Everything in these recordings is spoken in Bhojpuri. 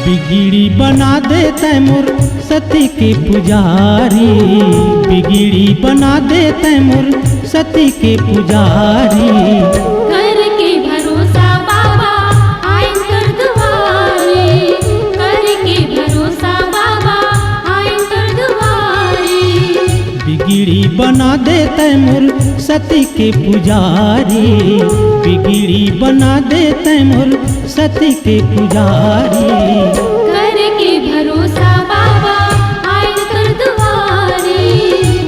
बिगड़ी बना दे तैमूर सती के पुजारी, बिगड़ी बना दे तैमूर सती के पुजारी। करके भरोसा बाबा आए कर दुआरे, करके भरोसा बाबा आए कर दुआरे। बिगड़ी बना दे तैमूर सती के पुजारी, बिगड़ी बना दे तैमूर सती के पुजारी। करके भरोसा बाबा आए कर दुआरे,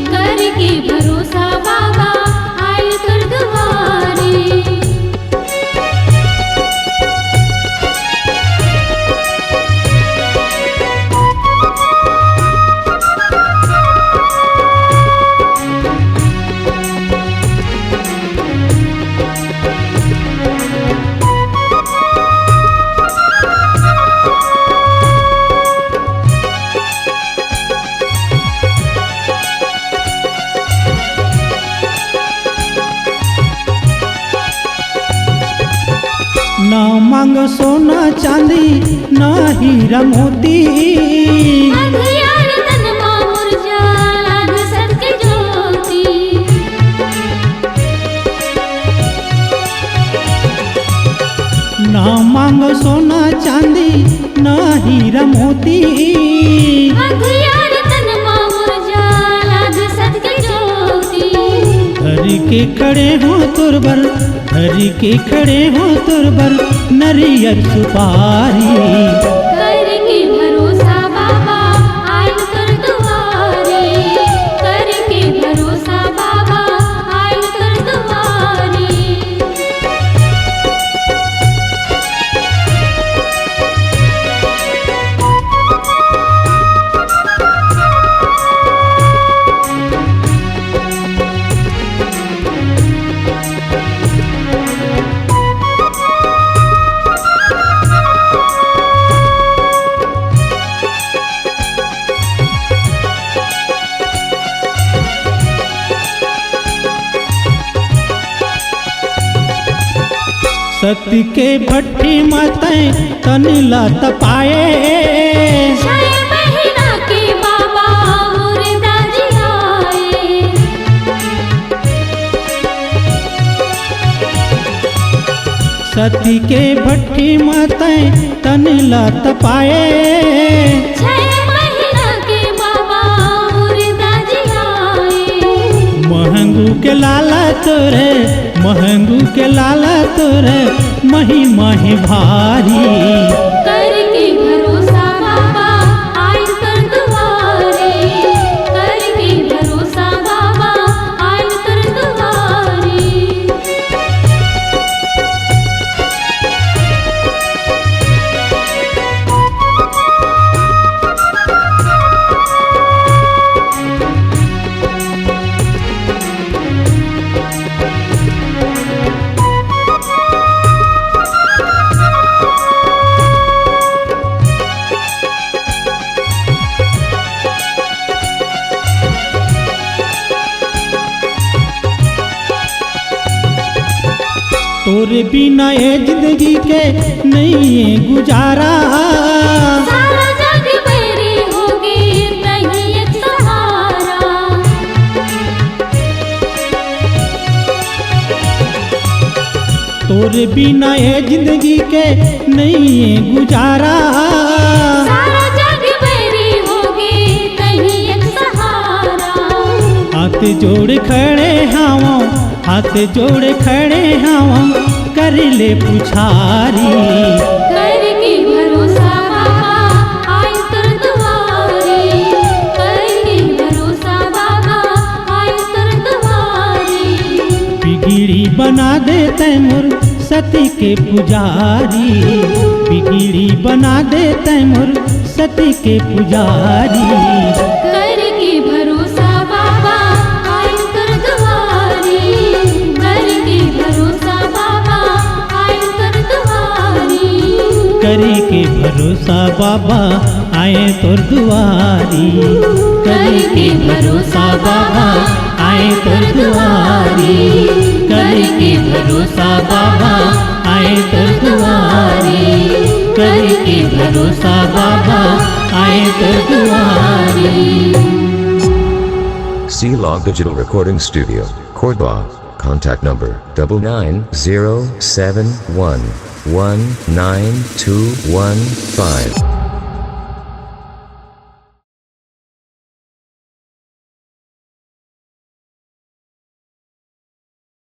करके भरोसा बाबा आए कर दुआरे। ना मांग सोना चांदी ना हीरा मोती, अंधियार तन मां मुरझा लाग सत्य ज्योति। ना मांग सोना चांदी ना हीरा मोती, अंधियार तन मां मुरझा लाग सत्य ज्योति। धर के खड़े हो तुरबर, धर के खड़े हो तुरबर नरियर सुपारी। करके भरोसा बाबा आए कर दुआरे, करके भरोसा बाबा आए कर दुआरे। सत्य के भट्टी माते तनिला तपाए, छह महीना के बाबा मुर्दाजी आए। सती के भट्टी माते तनिला तपाए। छह महीना के बाबा मुर्दाजी आए। महंगू के लाला तोरे, महंगू के लाला तोरे महिमा है भारी। करके भरोसा बाबा आए कर दुआरे, करके भरोसा बाबा आए कर दुआरे। तोरे बिना ये जिंदगी के नहीं है गुजारा। सारा जग मेरे होगी नहीं एक सहारा। तोरे बिना ये जिंदगी के नहीं है गुजारा। सारा जग मेरे होगी नहीं एक सहारा। हाथ जोड़ खड़े हावा, हाथ जोड़ खड़े हावा कर ले पुछारी। करके भरोसा बाबा आए कर दुआरे, करके भरोसा बाबा आए कर दुआरे। बिगड़ी बना दे तैमूर सती के पुजारी, बिगड़ी बना दे तैमूर सती के पुजारी। करके भरोसा बाबा आए कर दुआरे, करके भरोसा बाबा आए कर दुआरे। करे के भरोसा बाबा आए तोर दुआरी, करे के भरोसा बाबा आए तोर दुआरी, करे के भरोसा बाबा आए तोर दुआरी। करके भरोसा बाबा आए कर दुआरी। C Log Digital Recording Studio, Cordoba. Contact number 9907119215.